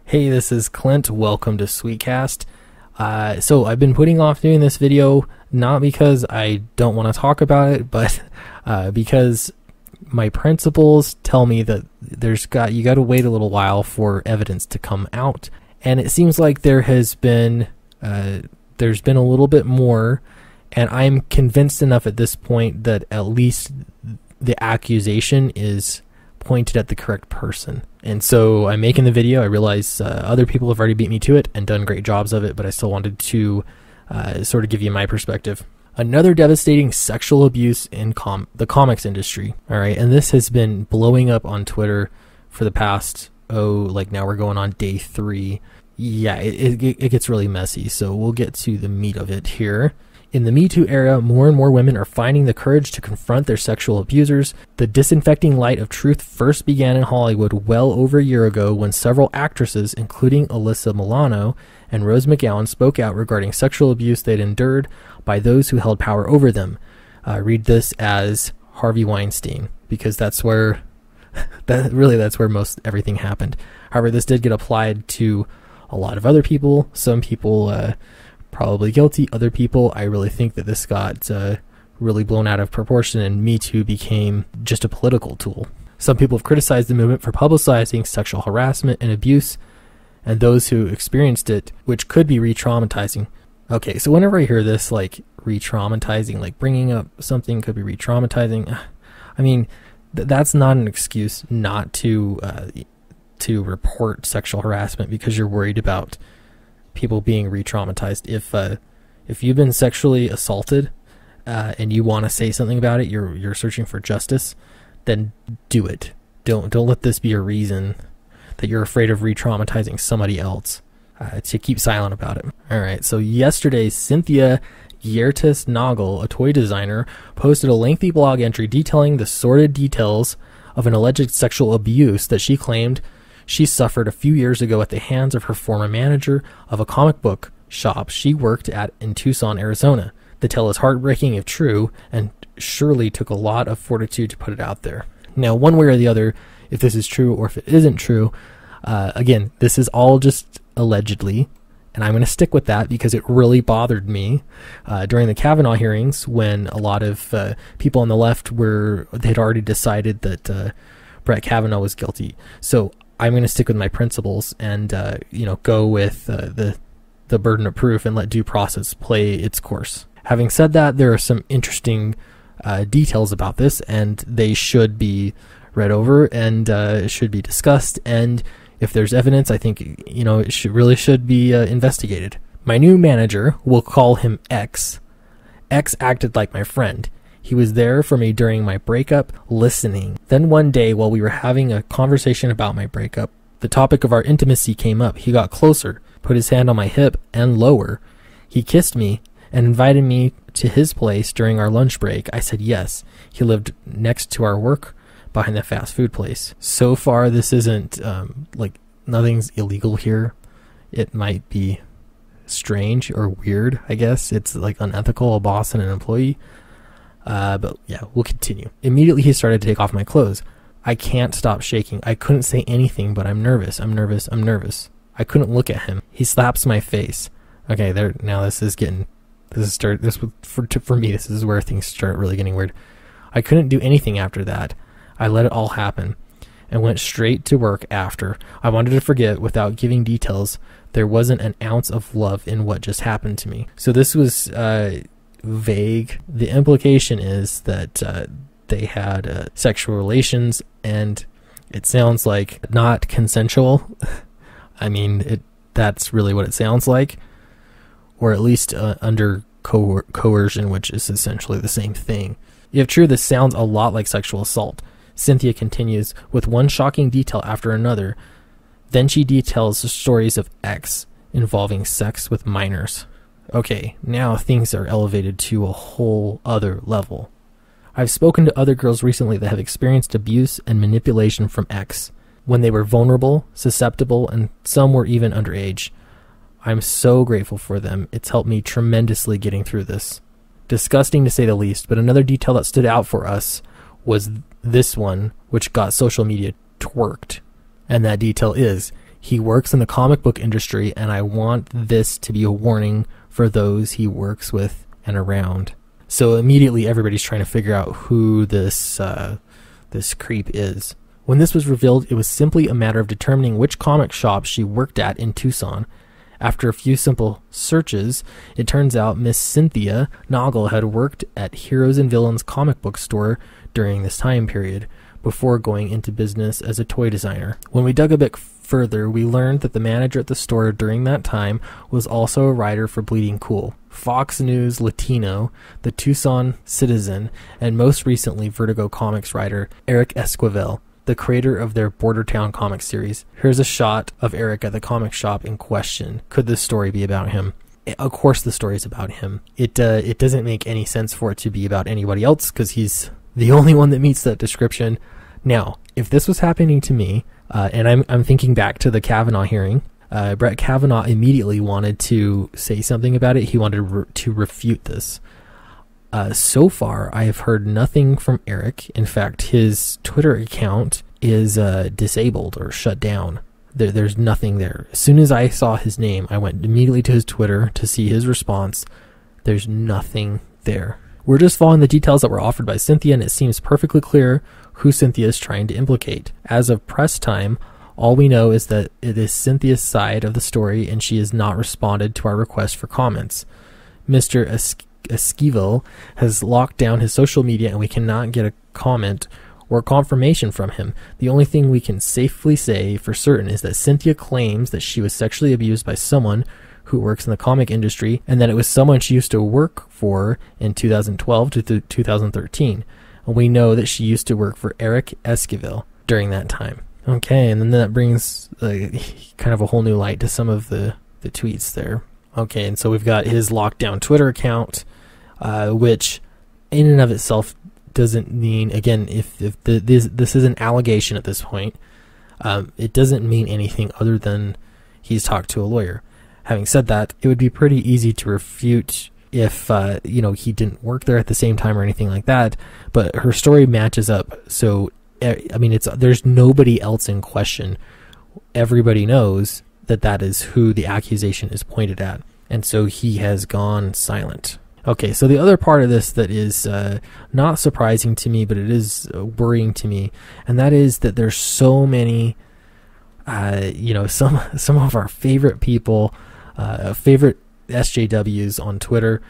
Hey, this is Clint. Welcome to Sweetcast. So I've been putting off doing this video, not because I don't want to talk about it, but because my principals tell me that you got to wait a little while for evidence to come out, and it seems like there's been a little bit more, and I'm convinced enough at this point that at least the accusation is pointed at the correct person. And so I'm making the video. I realize other people have already beat me to it and done great jobs of it, but I still wanted to sort of give you my perspective. Another devastating sexual abuse in the comics industry. All right, and this has been blowing up on Twitter for the past, now we're going on day 3. Yeah, it gets really messy, so we'll get to the meat of it here. In the Me Too era, more and more women are finding the courage to confront their sexual abusers. The disinfecting light of truth first began in Hollywood well over a year ago when several actresses, including Alyssa Milano and Rose McGowan, spoke out regarding sexual abuse they'd endured by those who held power over them. Read this as Harvey Weinstein, because that's where most everything happened. However, this did get applied to a lot of other people. Some people probably guilty. Other people, I really think that this got really blown out of proportion, and Me Too became just a political tool. Some people have criticized the movement for publicizing sexual harassment and abuse, and those who experienced it, which could be re-traumatizing. Okay, so whenever I hear this, like re-traumatizing, like bringing up something could be re-traumatizing, I mean, that's not an excuse not to report sexual harassment because you're worried about people being re-traumatized. If you've been sexually assaulted and you want to say something about it, you're searching for justice, then do it. Don't let this be a reason that you're afraid of re-traumatizing somebody else to keep silent about it. All right, so yesterday, Cynthia Yertis-Nagel, a toy designer, posted a lengthy blog entry detailing the sordid details of an alleged sexual abuse that she claimed she suffered a few years ago at the hands of her former manager of a comic book shop she worked at in Tucson, Arizona. The tale is heartbreaking if true, and surely took a lot of fortitude to put it out there. Now, one way or the other, if this is true or if it isn't true, again, this is all just allegedly, and I'm going to stick with that because it really bothered me during the Kavanaugh hearings when a lot of people on the left they'd already decided that Brett Kavanaugh was guilty. So I'm going to stick with my principles and, go with the burden of proof and let due process play its course. Having said that, there are some interesting details about this, and they should be read over and should be discussed. And if there's evidence, I think, it should be investigated. My new manager, we'll call him X. X acted like my friend. He was there for me during my breakup, listening. Then one day, while we were having a conversation about my breakup, the topic of our intimacy came up. He got closer, put his hand on my hip and lower. He kissed me and invited me to his place during our lunch break. I said yes. He lived next to our work behind the fast food place. So far, this isn't, nothing's illegal here. It might be strange or weird, I guess. It's unethical, a boss and an employee. But yeah, we'll continue. Immediately he started to take off my clothes. I can't stop shaking. I couldn't say anything, but I'm nervous. I couldn't look at him. He slaps my face. Okay, now for me, this is where things start really getting weird. I couldn't do anything after that. I let it all happen and went straight to work after. I wanted to forget without giving details. There wasn't an ounce of love in what just happened to me. So this was, vague. The implication is that they had sexual relations, and it sounds like not consensual. I mean, that's really what it sounds like, or at least under coercion, which is essentially the same thing. If true, this sounds a lot like sexual assault. Cynthia continues with one shocking detail after another. Then she details the stories of X involving sex with minors. Okay, now things are elevated to a whole other level. I've spoken to other girls recently that have experienced abuse and manipulation from X when they were vulnerable, susceptible, and some were even underage. I'm so grateful for them. It's helped me tremendously getting through this. Disgusting to say the least, but another detail that stood out for us was this one, which got social media twerked. And that detail is, He works in the comic book industry, and I want this to be a warning for those he works with and around. So immediately everybody's trying to figure out who this creep is. When this was revealed, it was simply a matter of determining which comic shop she worked at in Tucson. After a few simple searches, it turns out Miss Cynthia Noggle had worked at Heroes and Villains comic book store during this time period, before going into business as a toy designer. When we dug a bit further, we learned that the manager at the store during that time was also a writer for Bleeding Cool, Fox News Latino, the Tucson Citizen, and most recently Vertigo Comics writer Erik Esquivel, the creator of their Border Town comic series. Here's a shot of Erik at the comic shop in question. Could this story be about him? Of course the story is about him. It doesn't make any sense for it to be about anybody else, because he's the only one that meets that description. Now, if this was happening to me, and I'm thinking back to the Kavanaugh hearing, Brett Kavanaugh immediately wanted to say something about it. He wanted to refute this. So far, I have heard nothing from Erik. In fact, his Twitter account is disabled or shut down. There's nothing there. As soon as I saw his name, I went immediately to his Twitter to see his response. There's nothing there. We're just following the details that were offered by Cynthia, and it seems perfectly clear who Cynthia is trying to implicate. As of press time, all we know is that it is Cynthia's side of the story, and she has not responded to our request for comments. Mr. Esquivel has locked down his social media, and we cannot get a comment or confirmation from him. The only thing we can safely say for certain is that Cynthia claims that she was sexually abused by someone who works in the comic industry, and that it was someone she used to work for in 2012 to 2013. And we know that she used to work for Erik Esquivel during that time. Okay, and then that brings kind of a whole new light to some of the tweets there. Okay, and so we've got his lockdown Twitter account, which in and of itself doesn't mean, again, if this is an allegation at this point, it doesn't mean anything other than he's talked to a lawyer. Having said that, it would be pretty easy to refute if he didn't work there at the same time or anything like that, but her story matches up. So I mean, there's nobody else in question. Everybody knows that is who the accusation is pointed at, and so he has gone silent. Okay, so the other part of this that is not surprising to me, but it is worrying to me, and that is that there's so many some of our favorite people, favorite SJWs on Twitter,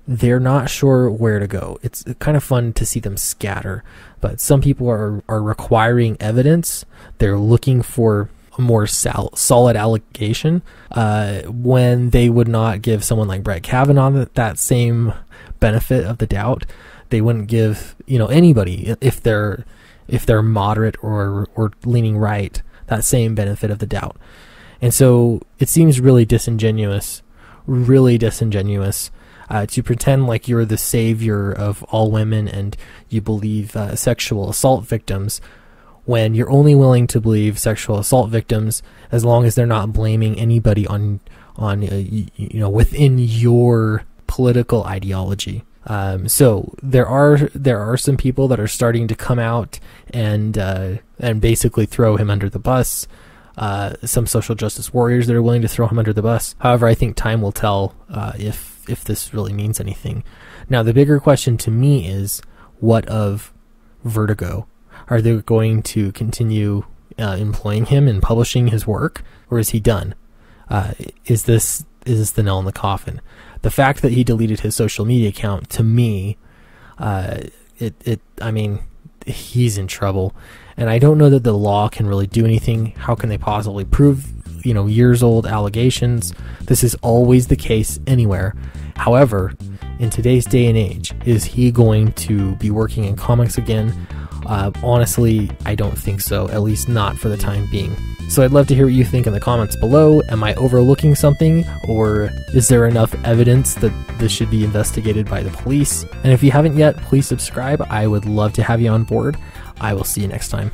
they're not sure where to go. It's kind of fun to see them scatter, but some people are requiring evidence. They're looking for a more solid allegation when they would not give someone like Brett Kavanaugh that same benefit of the doubt. They wouldn't give anybody, if they're moderate or leaning right, that same benefit of the doubt. And so it seems really disingenuous to pretend like you're the savior of all women and you believe sexual assault victims, when you're only willing to believe sexual assault victims as long as they're not blaming anybody on within your political ideology. So there are some people that are starting to come out and basically throw him under the bus. Some social justice warriors that are willing to throw him under the bus. However, I think time will tell if this really means anything. Now, the bigger question to me is, what of Vertigo? Are they going to continue employing him and publishing his work, or is he done? Is this the nail in the coffin? The fact that he deleted his social media account, to me, I mean, he's in trouble. And I don't know that the law can really do anything. How can they possibly prove, years old allegations? This is always the case anywhere. However, in today's day and age, is he going to be working in comics again? Honestly, I don't think so, at least not for the time being. So I'd love to hear what you think in the comments below. Am I overlooking something, or is there enough evidence that this should be investigated by the police? And if you haven't yet, please subscribe. I would love to have you on board. I will see you next time.